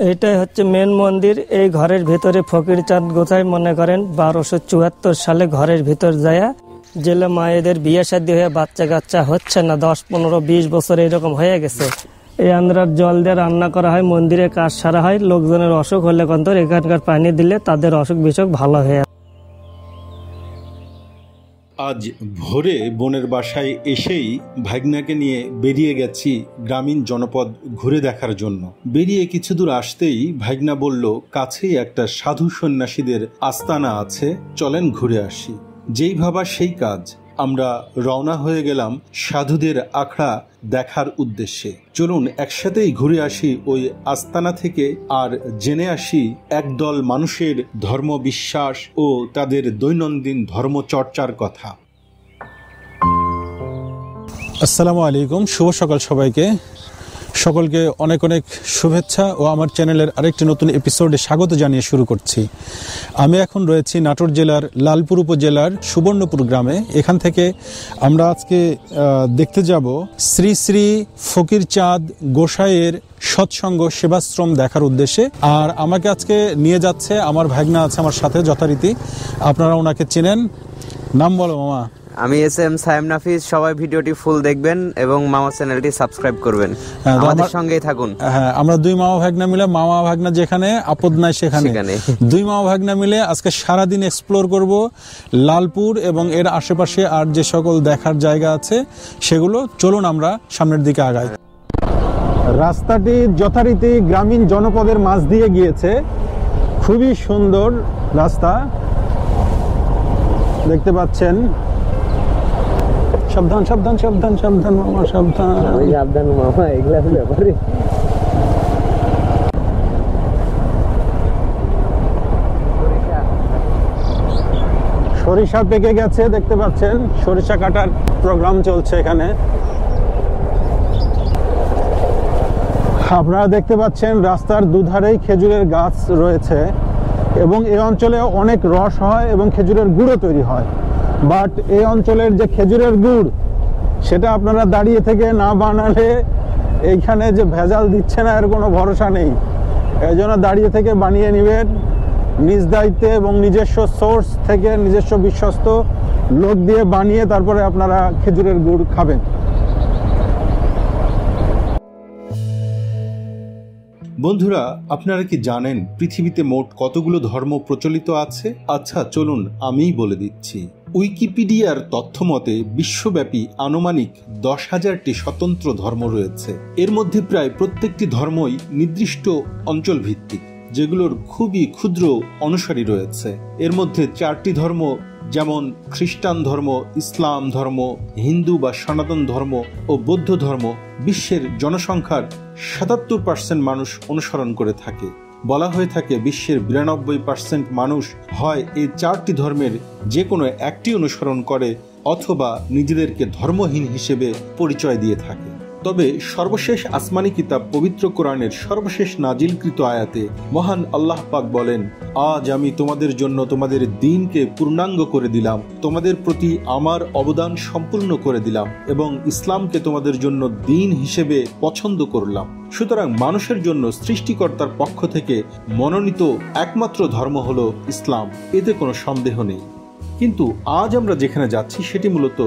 এইটাই হচ্ছে মেন মন্দির। এই ঘরের ভিতরে ফকির চাঁদ গোসাই মনে করেন 1274 সালে ঘরের ভিতর যায় জেলে মায়েদের বিয়ে শাদী হয়ে বাচ্চা কাচ্চা হচ্ছে না, 10, 15, 20 বছর এরকম হয়ে গেছে। এই আন্দ্রার জল দিয়ে রান্না করা হয়, মন্দিরে কাজ সারা হয়। লোকজনের অসুখ হলে কন্তর এখানকার পানি দিলে তাদের অসুখ বিসুখ ভালো হয়ে। আজ ভোরে বোনের বাসায় এসেই ভাগনাকে নিয়ে বেরিয়ে গেছি গ্রামীণ জনপদ ঘুরে দেখার জন্য। বেরিয়ে কিছু দূর আসতেই ভাগনা বলল, কাছেই একটা সাধু সন্ন্যাসীদের আস্তানা আছে, চলেন ঘুরে আসি। যেই ভাবা সেই কাজ, আমরা রওনা হয়ে গেলাম সাধুদের আখড়া দেখার উদ্দেশ্যে। চলুন একসাথেই ঘুরে আসি ওই আস্তানা থেকে, আর জেনে আসি একদল মানুষের ধর্ম বিশ্বাস ও তাদের দৈনন্দিন ধর্মচর্চার কথা। আসসালামু আলাইকুম, শুভ সকাল সবাইকে। সকলকে অনেক অনেক শুভেচ্ছা ও আমার চ্যানেলের আরেকটি নতুন এপিসোডে স্বাগত জানিয়ে শুরু করছি। আমি এখন রয়েছি নাটোর জেলার লালপুর উপজেলার সুবর্ণপুর গ্রামে। এখান থেকে আমরা আজকে দেখতে যাব শ্রী শ্রী ফকির চাঁদ গোসাইয়ের সৎসঙ্গ সেবাশ্রম দেখার উদ্দেশ্যে। আর আমাকে আজকে নিয়ে যাচ্ছে আমার ভাগনা আছে আমার সাথে যথারীতি, আপনারা ওনাকে চেনেন। নাম বলো মামা। আমি এসএম সাইম নাফিস। সবাই ভিডিওটি ফুল দেখবেন এবং মামা চ্যানেলটি সাবস্ক্রাইব করবেন, আমাদের সঙ্গেই থাকুন। হ্যাঁ, আমরা দুই মামা ভাগনা মিলে, মামা ভাগনা যেখানে আপদ নাই সেখানে, দুই মামা ভাগনা মিলে আজকে সারাদিন এক্সপ্লোর করব লালপুর এবং এর আশেপাশে আর যে সকল দেখার জায়গা আছে সেগুলো। চলুন আমরা সামনের দিকে আগাই। রাস্তাটি যথারীতি গ্রামীণ জনপদের মাঝ দিয়ে গিয়েছে, খুবই সুন্দর রাস্তা দেখতে পাচ্ছেন। সাবধান সাবধান সাবধান সাবধান মামা, সাবধান সাবধান মামা, এগুলা ব্যাপারে। সরিষা পেকে গেছে দেখতে পাচ্ছেন, সরিষা কাটার প্রোগ্রাম চলছে এখানে। আপনারা দেখতে পাচ্ছেন রাস্তার দুধারেই খেজুরের গাছ রয়েছে এবং এই অঞ্চলে অনেক রস হয় এবং খেজুরের গুঁড়ো তৈরি হয়। বাট এই অঞ্চলের যে খেজুরের গুড়, সেটা আপনারা দাঁড়িয়ে থেকে না বানালে এইখানে যে ভেজাল দিচ্ছে না এর কোনো ভরসা নেই। এই জন্য দাঁড়িয়ে থেকে বানিয়ে নেবেন নিজ দায়িত্বে এবং নিজস্ব সোর্স থেকে, নিজস্ব বিশ্বস্ত লোক দিয়ে বানিয়ে তারপরে আপনারা খেজুরের গুড় খাবেন। বন্ধুরা, আপনারা কি জানেন পৃথিবীতে মোট কতগুলো ধর্ম প্রচলিত আছে? আচ্ছা চলুন আমিই বলে দিচ্ছি। উইকিপিডিয়ার তথ্য মতে বিশ্বব্যাপী আনুমানিক 10,000টি স্বতন্ত্র ধর্ম রয়েছে। এর মধ্যে প্রায় প্রত্যেকটি ধর্মই নির্দিষ্ট অঞ্চল ভিত্তিক, যেগুলোর খুবই ক্ষুদ্র অনুসারী রয়েছে। এর মধ্যে 4টি ধর্ম, যেমন খ্রিস্টান ধর্ম, ইসলাম ধর্ম, হিন্দু বা সনাতন ধর্ম ও বৌদ্ধ ধর্ম, বিশ্বের জনসংখ্যার 77% মানুষ অনুসরণ করে থাকে। বলা হয়ে থাকে বিশ্বের 92% মানুষ হয় এই 4টি ধর্মের যে কোনো একটি অনুসরণ করে অথবা নিজেদেরকে ধর্মহীন হিসেবে পরিচয় দিয়ে থাকে। তবে সর্বশেষ আসমানি কিতাব পবিত্র কোরআনের সর্বশেষ নাজিলকৃত আয়াতে মহান আল্লাহ পাক বলেন, আজ আমি তোমাদের জন্য তোমাদের দ্বীনকে পূর্ণাঙ্গ করে দিলাম, তোমাদের প্রতি আমার অবদান সম্পূর্ণ করে দিলাম এবং ইসলামকে তোমাদের জন্য দ্বীন হিসেবে পছন্দ করলাম। সুতরাং মানুষের জন্য সৃষ্টিকর্তার পক্ষ থেকে মনোনীত একমাত্র ধর্ম হলো ইসলাম, এতে কোনো সন্দেহ নেই। কিন্তু আজ আমরা যেখানে যাচ্ছি সেটি মূলত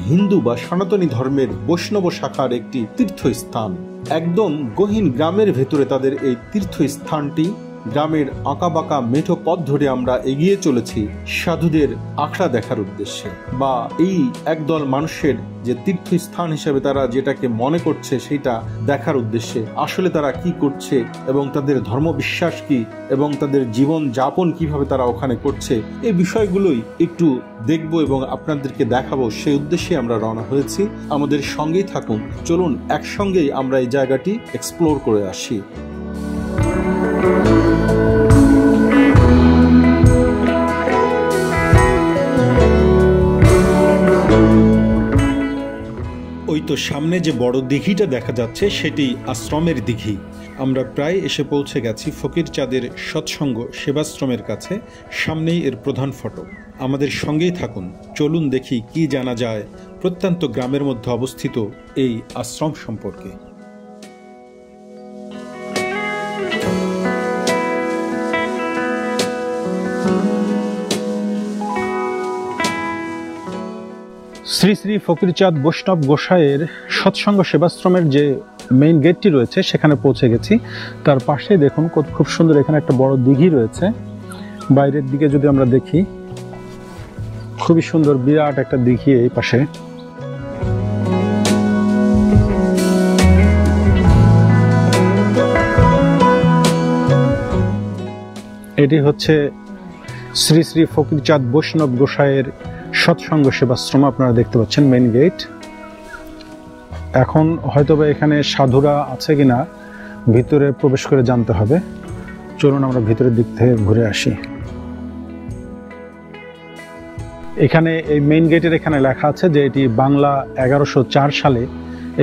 হিন্দু বা সনাতনী ধর্মের বৈষ্ণব শাখার একটি তীর্থস্থান। একদম গহীন গ্রামের ভেতরে তাদের এই তীর্থস্থানটি। গ্রামের আঁকাবাঁকা মেঠো পথ ধরে আমরা এগিয়ে চলেছি সাধুদের আখড়া দেখার উদ্দেশ্যে, বা এই একদল মানুষের যে তীর্থস্থান হিসেবে তারা যেটাকে মনে করছে সেটা দেখার উদ্দেশ্যে। আসলে তারা কি করছে এবং তাদের ধর্মবিশ্বাস কি এবং তাদের জীবন যাপন কিভাবে তারা ওখানে করছে, এই বিষয়গুলোই একটু দেখব এবং আপনাদেরকে দেখাবো, সেই উদ্দেশ্যে আমরা রওনা হয়েছি। আমাদের সঙ্গেই থাকুন, চলুন একসঙ্গেই আমরা এই জায়গাটি এক্সপ্লোর করে আসি। ওই তো সামনে যে বড় দিঘিটা দেখা যাচ্ছে সেটি আশ্রমের দিঘি। আমরা প্রায় এসে পৌঁছে গেছি ফকির চাঁদের সৎসঙ্গ সেবাশ্রমের কাছে। সামনেই এর প্রধান ফটক। আমাদের সঙ্গেই থাকুন, চলুন দেখি কি জানা যায় প্রত্যন্ত গ্রামের মধ্যে অবস্থিত এই আশ্রম সম্পর্কে। শ্রী শ্রী ফকিরচাঁদ বৈষ্ণব গোসাইয়ের সৎসঙ্গ সেবাশ্রমের যে মেইন গেটটি রয়েছে সেখানে পৌঁছে গেছি। তার পাশে দেখুন খুব সুন্দর এখানে একটা বড় দিঘি রয়েছে। বাইরের দিকে যদি আমরা দেখি, খুবই সুন্দর বিরাট একটা দিঘি এই পাশে। এটি হচ্ছে শ্রী শ্রী ফকিরচাঁদ বৈষ্ণব গোসাইয়ের সৎসঙ্গ সেবাশ্রম, আপনারা দেখতে পাচ্ছেন মেইন গেট। এখন হয়তোবা এখানে সাধুরা আছে কিনা ভিতরে প্রবেশ করে জানতে হবে। চলুন আমরা ভিতরের দিক থেকে ঘুরে আসি। এখানে এই মেইন গেটের এখানে লেখা আছে যে এটি বাংলা 1104 সালে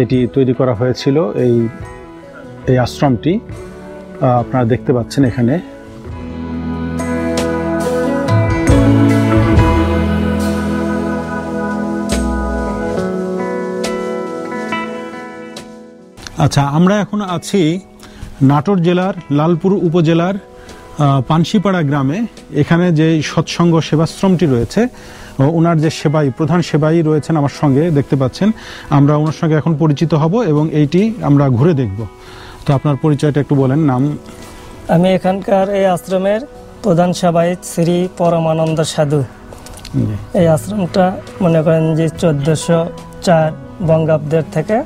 এটি তৈরি করা হয়েছিল। এই আশ্রমটি আপনারা দেখতে পাচ্ছেন এখানে। আচ্ছা, আমরা এখন আছি নাটোর জেলার লালপুর উপজেলার পানশিপাড়া গ্রামে। এখানে যে সৎসঙ্গ সেবাশ্রমটি রয়েছে, ওনার যে প্রধান সেবাই রয়েছেন আমার সঙ্গে দেখতে পাচ্ছেন, আমরা ওনার সঙ্গে এখন পরিচিত হব এবং এইটি আমরা ঘুরে দেখব। তো আপনার পরিচয়টা একটু বলেন। নাম? আমি এখানকার এই আশ্রমের প্রধান সেবায়িত শ্রী পরমানন্দ সাধু। এই আশ্রমটা মনে করেন যে 1404 বঙ্গাব্দের থেকে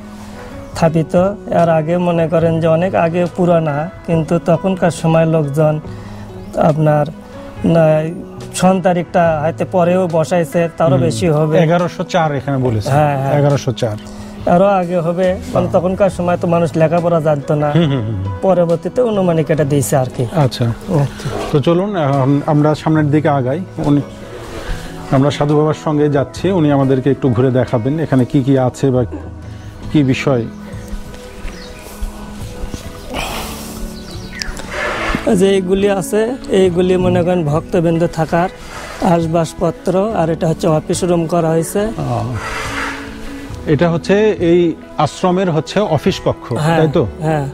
স্থাপিত। এর আগে মনে করেন যে অনেক আগে পুরানা, কিন্তু তখনকার সময় লোকজন আপনার সন তারিখটা হয়তো পরেও বসাইছে, তারও বেশি হবে। 1104 এখানে বলেছে। হ্যাঁ, 1104 আরো আগে হবে, কারণ তখনকার সময় তো মানুষ লেখাপড়া জানতো না। পরবর্তীতে অনুমানিক এটা দিয়েছে আর কি। আচ্ছা, তো চলুন আমরা সামনের দিকে আগাই। আমরা সাধু বাবার সঙ্গে যাচ্ছি, উনি আমাদেরকে একটু ঘুরে দেখাবেন এখানে কি কি আছে বা কি বিষয়। যে এইগুলি আছে, এইগুলি মনে করেন ভক্তবৃন্দ থাকার আসবাবপত্র, আর এটা হচ্ছে অফিস রুম করা হয়েছে। এটা হচ্ছে এই আশ্রমের হচ্ছে অফিস কক্ষ, তাই তো? হ্যাঁ,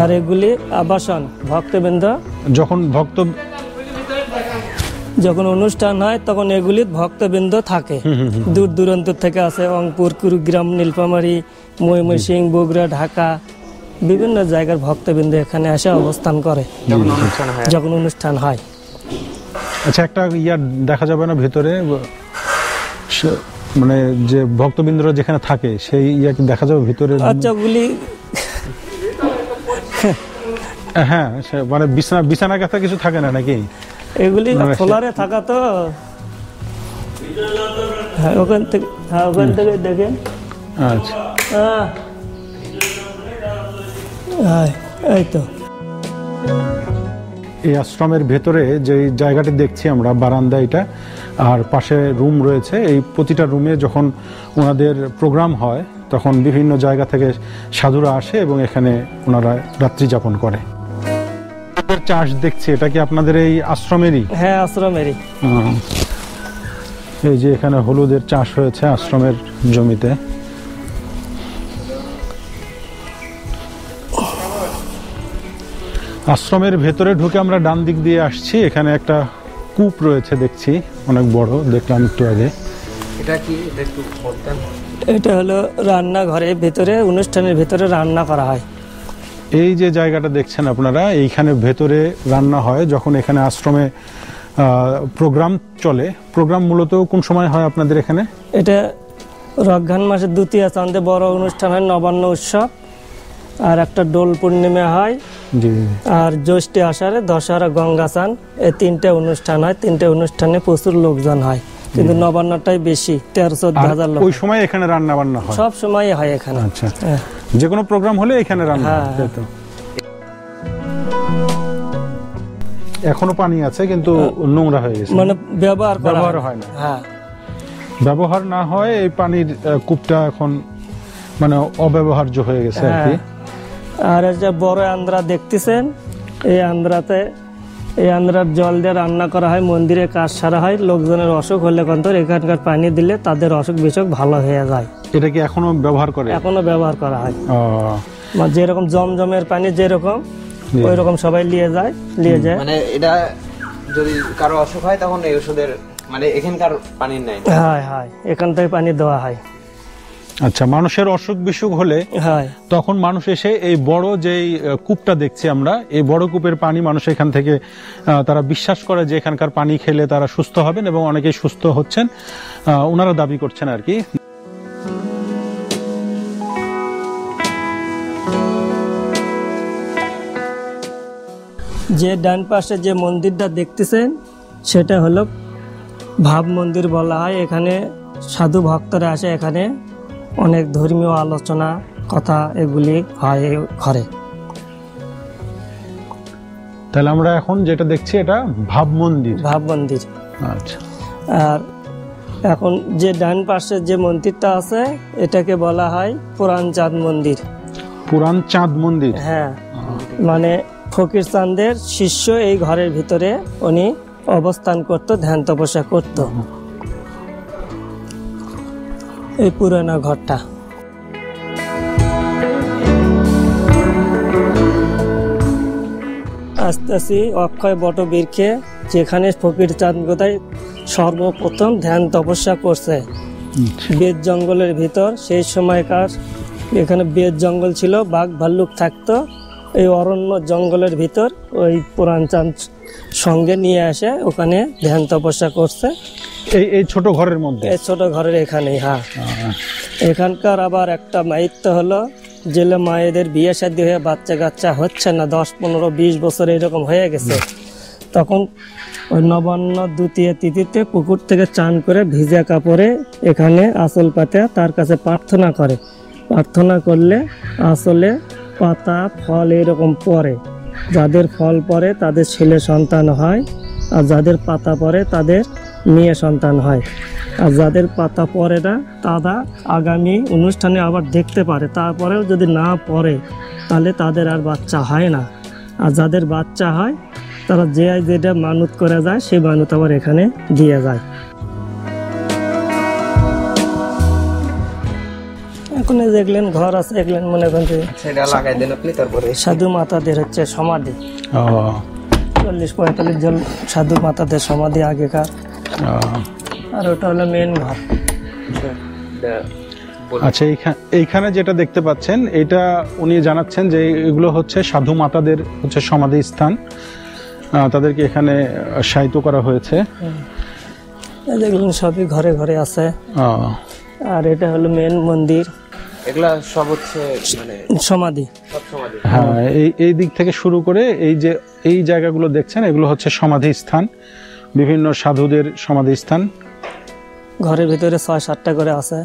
আর এগুলি আবাসন। ভক্তবৃন্দ যখন অনুষ্ঠান হয় তখন এগুলি ভক্তবৃন্দ থাকে। দূর দূরান্ত থেকে আছে, রংপুর, কুড়িগ্রাম, নীলফামারী, ময়মনসিংহ, বগুড়া, ঢাকা, বিভিন্ন জায়গার ভক্তবৃন্দ এখানে এসে অবস্থান করে যখন অনুষ্ঠান হয়। আচ্ছা, একটা দেখা যাবে না ভিতরে, মানে যে ভক্তবৃন্দরা যেখানে থাকে সেই কি দেখা যাবে ভিতরে? আচ্ছা, ওগুলি হ্যাঁ, মানে বিছানা কাঁথা কিছু থাকে না নাকি? এগুলি খোলারে থাকা তো। হ্যাঁ, ওখান থেকে দেখেন। আচ্ছা, এই তো এই আশ্রমের ভেতরে যে জায়গাটি দেখছি আমরা, বারান্দা এটা, আর পাশে রুম রয়েছে। এই প্রতিটা রুমে যখন ওনাদের প্রোগ্রাম হয় তখন বিভিন্ন জায়গা থেকে সাধুরা আসে এবং এখানে ওনারা রাত্রি যাপন করে। চাষ দেখছি, এটা কি আপনাদের এই আশ্রমেরই? হ্যাঁ, আশ্রমেরই। এই যে এখানে হলুদের চাষ হয়েছে আশ্রমের জমিতে। আশ্রমের ভেতরে ঢুকে আমরা ডান দিক দিয়ে আসছি। এখানে একটা কূপ রয়েছে দেখছি, অনেক বড়, দেখলাম একটু আগে। এটা কি একটু বলতেন? এটা হলো রান্নাঘরের ভেতরে, অনুষ্ঠানের ভেতরে রান্না করা হয়। এই যে জায়গাটা দেখছেন আপনারা, এইখানে ভেতরে রান্না হয় যখন এখানে আশ্রমে প্রোগ্রাম চলে। প্রোগ্রাম মূলত কোন সময় হয় আপনাদের এখানে? এটা রমজান মাসের দ্বিতীয় চাঁদে বড় অনুষ্ঠান হয়, নবান্ন উৎসব, আর একটা দোল পূর্ণিমা হয়, আর জ্যৈষ্ঠী আষাঢ়ে দশহরা, গঙ্গা চান, এই 3টে অনুষ্ঠান হয়। 3টে অনুষ্ঠানে প্রচুর লোকজন হয়, কিন্তু নবান্নটাই বেশি, 13-14 হাজার লোক। ওই সময় এখানে রান্না বান্না হয়? সব সময় হয় এখানে। আচ্ছা, যে কোনো প্রোগ্রাম হলে এখানে রান্না হয়, তাই তো? এখনো পানি আছে কিন্তু নোংরা হয়ে গেছে, মানে ব্যবহার হয় না। হ্যাঁ, ব্যবহার না হয় এই পানির কূপটা এখন মানে অব্যবহার্য হয়ে গেছে আর কি। আর যে বড় আন্দ্রা দেখতেছেন, এই আন্দ্রার জল দিয়ে রান্না করা হয়, মন্দিরে কাজ সারা হয়। লোকজনের অসুখ হলে কন্তর এখানকার পানি দিলে তাদের অসুখ বিসুখ ভালো হয়ে যায়। এটা কি এখনো ব্যবহার করে? এখনো ব্যবহার করা হয়। যেরকম জমজমের পানি যেরকম, ওই রকম সবাই নিয়ে যায়। মানে এটা যদি কারো অসুখ হয় তখন এই ওষুধের মানে এখানকার পানি নাই? হ্যাঁ হ্যাঁ, এখান থেকে পানি দেওয়া হয়। আচ্ছা, মানুষের অসুখ বিসুখ হলে হ্যাঁ, তখন মানুষ এসে এই বড় যেই কূপটা দেখছি আমরা, এই বড় কূপের পানি মানুষ এখান থেকে তারা বিশ্বাস করে যে এখানকার পানি খেলে তারা সুস্থ হবেন, এবং অনেকেই সুস্থ হচ্ছেন, ওনারা দাবি করছেন আর কি। যে ডান পাশে যে মন্দিরটা দেখতেছেন সেটা হলো ভাব মন্দির বলা হয়। এখানে সাধু ভক্তরা আসে, এখানে অনেক ধর্মীয় আলোচনা কথা এগুলি হয় এই ঘরে। তাহলে আমরা এখন যেটা দেখছি এটা ভাব মন্দির। ভাব মন্দির। আচ্ছা। আর এখন যে ডান পাশে যে মন্দিরটা আছে এটাকে বলা হয় পুরান চাঁদ মন্দির। পুরান চাঁদ মন্দির? হ্যাঁ, মানে ফকির চাঁদের শিষ্য এই ঘরের ভিতরে উনি অবস্থান করত, ধ্যান তপস্যা করত। এই পুরানো ঘরটা। আসতেছি অক্ষয় বটবৃক্ষে, যেখানে ফকির চাঁদ গোদাই সর্বপ্রথম ধ্যান তপস্যা করছে বেদ জঙ্গলের ভিতর। সেই সময়কার এখানে বেদ জঙ্গল ছিল, বাঘ ভাল্লুক থাকতো। এই অরণ্য জঙ্গলের ভিতর ওই পুরান চাঁদ সঙ্গে নিয়ে আসে, ওখানে ধ্যান তপস্যা করছে এই ছোট ঘরের মধ্যে। এই ছোট ঘরের এখানেই। হ্যাঁ, এখানকার আবার একটা মাহিত্য হলো, জেলে মায়েদের বিয়ে শাদী হয়ে বাচ্চা কাচ্চা হচ্ছে না, 10, 15, 20 বছর এরকম হয়ে গেছে, তখন ওই নবান্ন দ্বিতীয় তিথিতে পুকুর থেকে চান করে ভিজা কাপড়ে এখানে আঁচল পাতে তার কাছে প্রার্থনা করে। প্রার্থনা করলে আসলে পাতা ফল এরকম পড়ে, যাদের ফল পড়ে তাদের ছেলে সন্তান হয়, আর যাদের পাতা পড়ে তাদের মেয়ে সন্তান হয়। আর যাদের পাতা পড়ে না তারা আগামী অনুষ্ঠানে আবার দেখতে পারে, তারপরেও যদি না পড়ে তাহলে তাদের আর বাচ্চা হয় না। আর যাদের বাচ্চা হয় তারা যেটা মানত করে যায় সেই মানত আবার এখানে দিয়ে যায়। এখন দেখলেন ঘর আছে, দেখলেন মনে করেন সাধু মাতাদের হচ্ছে সমাধি, 40-45 জন সাধু মাতাদের সমাধি আগেকার। আর ওটা হলো মেন ঘর। আচ্ছা, এইখানে যেটা দেখতে পাচ্ছেন এটা উনি জানাচ্ছেন যে এগুলো হচ্ছে সাধু মাতাদের হচ্ছে সমাধি স্থান, তাদেরকে এখানে শায়িত করা হয়েছে। দেখলেন সবই ঘরে ঘরে আছে। আর এটা হলো মেন মন্দির, এগুলা সব হচ্ছে মানে সমাধি। হ্যাঁ, এই দিক থেকে শুরু করে এই যে এই জায়গাগুলো দেখছেন এগুলো হচ্ছে সমাধি স্থান, বিভিন্ন সাধুদের সমাধি স্থান। ঘরের ভিতরে 6-7টা করে আছে।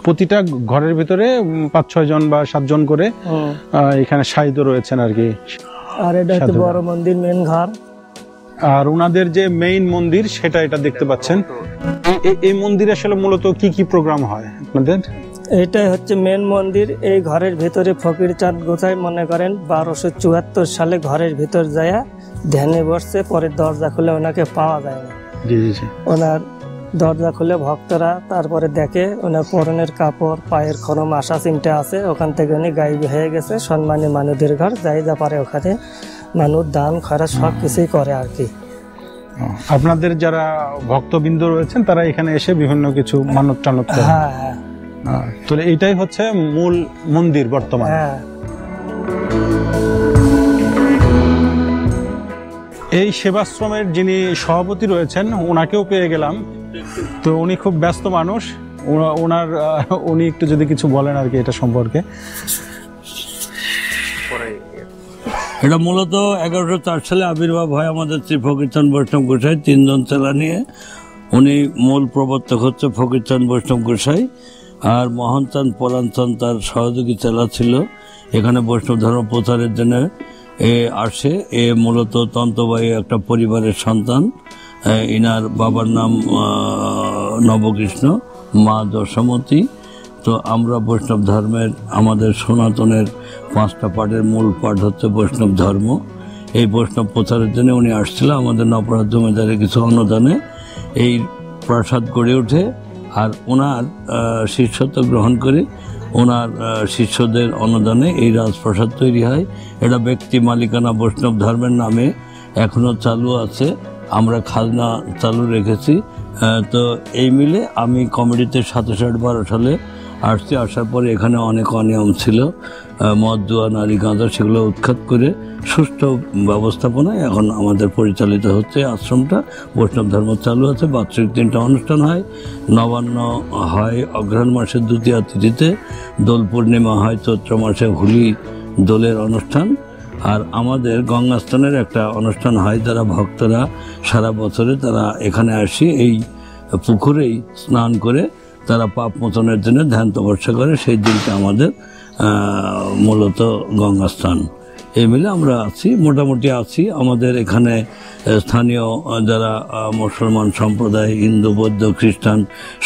প্রতিটা ঘরের ভিতরে 5-6 জন বা 7 জন করে এখানে শায়িত রয়েছেন আর কি। আর এটা হচ্ছে বড় মন্দির, মেন ঘর। আর ওনাদের যে মেইন মন্দির সেটা এটা দেখতে পাচ্ছেন। এই মন্দিরে আসলে মূলত কি কি প্রোগ্রাম হয় আপনাদের? এটাই হচ্ছে মেন মন্দির। এই ঘরের ভিতরে ফকির চাঁদ গোসাই মনে করেন 1274 সালে ঘরের ভিতর যায় ধ্যানে বসছে, পরে দরজা খুলে ওনাকে পাওয়া যায় না। ওনার দরজা খুলে ভক্তরা তারপরে দেখে ওনার পরনের কাপড়, পায়ের খরম, আশা চিনতে আছে, ওখান থেকে উনি গায়েব হয়ে গেছে। সম্মানী মানুষদের ঘর যাই যা পারে ওখানে মানুষ দান খয়রাত সব কিছুই করে আর কি। আপনাদের যারা ভক্তবৃন্দ রয়েছেন তারা এখানে এসে বিভিন্ন কিছু মানত টানত করে। হ্যাঁ হ্যাঁ, তো এটাই হচ্ছে মূল মন্দির বর্তমানে। হ্যাঁ। এই সেবাশ্রমের যিনি সভাপতি রয়েছেন ওনাকেও পেয়ে গেলাম, তো উনি খুব ব্যস্ত মানুষ, উনি একটু যদি কিছু বলেন আর কি এটা সম্পর্কে। এটা মূলত 1104 সালে আবির্ভাব হয় আমাদের শ্রী ফকিরচাঁদ বৈষ্ণব গোসাই, 3 জন চেলা নিয়ে। উনি মূল প্রবর্তক হচ্ছে ফকিরচাঁদ বৈষ্ণব গোসাই, আর মোহনচাঁদ পলানচাঁদ তার সহযোগী চেলা ছিল। এখানে বৈষ্ণব ধর্ম প্রচারের জন্য আসে। মূলত তন্ত্রবাহী একটা পরিবারের সন্তান। ইনার বাবার নাম নবকৃষ্ণ, মা দশমতী। তো আমরা বৈষ্ণব ধর্মের, আমাদের সনাতনের 5টা পাঠের মূল পাঠ হচ্ছে বৈষ্ণব ধর্ম। এই বৈষ্ণব প্রচারের জন্য উনি আসছিল। আমাদের নপরাধ জমিদারের কিছু অনুদানে এই প্রাসাদ গড়ে ওঠে, আর ওনার শিষ্যত্ব গ্রহণ করে ওনার শিষ্যদের অনুদানে এই রাজপ্রাসাদ তৈরি হয়। এটা ব্যক্তি মালিকানা বৈষ্ণব ধর্মের নামে এখনও চালু আছে। আমরা খাজনা চালু রেখেছি, তো এই মিলে আমি কমিটিতে 27-28 সালে আসছি। আসার পরে এখানে অনেক অনিয়ম ছিল, মদ জুয়া নারী গাঁজা, সেগুলো উৎখাত করে সুষ্ঠু ব্যবস্থাপনায় এখন আমাদের পরিচালিত হচ্ছে আশ্রমটা। বৈষ্ণব ধর্ম চালু আছে, বাৎসরিক 3টা অনুষ্ঠান হয়, নবান্ন হয় অগ্রহায়ণ মাসের 2য় তিথিতে, দোল পূর্ণিমা হয় চৈত্র মাসে হোলি দোলের অনুষ্ঠান, আর আমাদের গঙ্গাস্থানের একটা অনুষ্ঠান হয়। যারা ভক্তরা সারা বছরে তারা এখানে আসি এই পুকুরেই স্নান করে তারা পাপ মোচনের জন্য ধ্যান তপস্যা করে, সেই দিনটা আমাদের মূলত গঙ্গাস্থান। এই মিলে আমরা আছি, মোটামুটি আছি। আমাদের এখানে স্থানীয় যারা মুসলমান সম্প্রদায়, হিন্দু, বৌদ্ধ, খ্রিস্টান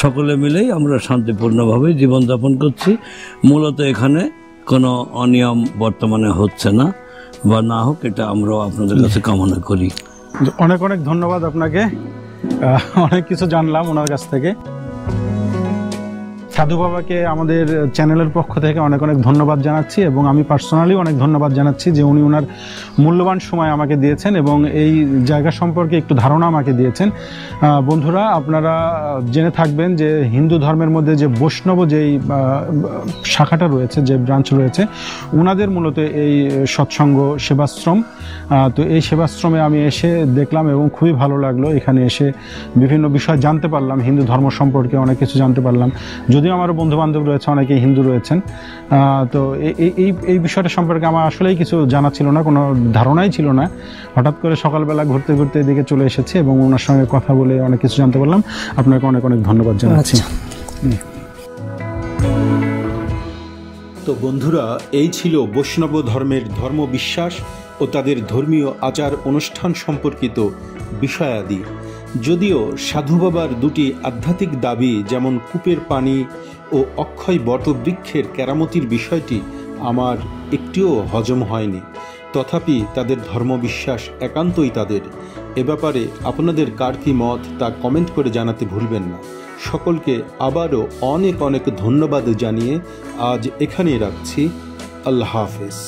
সকলে মিলেই আমরা শান্তিপূর্ণভাবে জীবনযাপন করছি। মূলত এখানে কোনো অনিয়ম বর্তমানে হচ্ছে না, বা না হোক, এটা আমরাও আপনাদের কাছে কামনা করি। অনেক অনেক ধন্যবাদ আপনাকে, অনেক কিছু জানলাম ওনার কাছ থেকে। সাধু বাবাকে আমাদের চ্যানেলের পক্ষ থেকে অনেক অনেক ধন্যবাদ জানাচ্ছি, এবং আমি পার্সোনালি অনেক ধন্যবাদ জানাচ্ছি যে উনি ওনার মূল্যবান সময় আমাকে দিয়েছেন এবং এই জায়গা সম্পর্কে একটু ধারণা আমাকে দিয়েছেন। বন্ধুরা, আপনারা জেনে থাকবেন যে হিন্দু ধর্মের মধ্যে যে বৈষ্ণব যেই শাখাটা রয়েছে, যে ব্রাঞ্চ রয়েছে, ওনাদের মূলত এই সৎসঙ্গ সেবাশ্রম। তো এই সেবাশ্রমে আমি এসে দেখলাম এবং খুবই ভালো লাগলো। এখানে এসে বিভিন্ন বিষয় জানতে পারলাম, হিন্দু ধর্ম সম্পর্কে অনেক কিছু জানতে পারলাম। যদিও আমার বন্ধু বান্ধব রয়েছে, অনেকেই হিন্দু রয়েছেন। তো এই বিষয়টা সম্পর্কে আমার আসলেই কিছু জানা ছিল না, কোনো ধারণাই ছিল না। হঠাৎ করে সকালবেলা ঘুরতে ঘুরতে এদিকে চলে এসেছি এবং ওনার সঙ্গে কথা বলে অনেক কিছু জানতে পারলাম। আপনাকে অনেক অনেক ধন্যবাদ জানাচ্ছি। তো বন্ধুরা, এই ছিল বৈষ্ণব ধর্মের ধর্মবিশ্বাস ও তাদের ধর্মীয় আচার অনুষ্ঠান সম্পর্কিত বিষয়াদি। যদিও সাধু বাবার 2টি আধ্যাত্মিক দাবি, যেমন কূপের পানি ও অক্ষয় বটবৃক্ষের কেরামতির বিষয়টি আমার একটিও হজম হয়নি, তথাপি তাদের ধর্মবিশ্বাস একান্তই তাদের। এ ব্যাপারে আপনাদের কার কি মত তা কমেন্ট করে জানাতে ভুলবেন না। সকলকে আবারও অনেক অনেক ধন্যবাদ জানিয়ে আজ এখানেই রাখছি। আল্লাহ হাফেজ।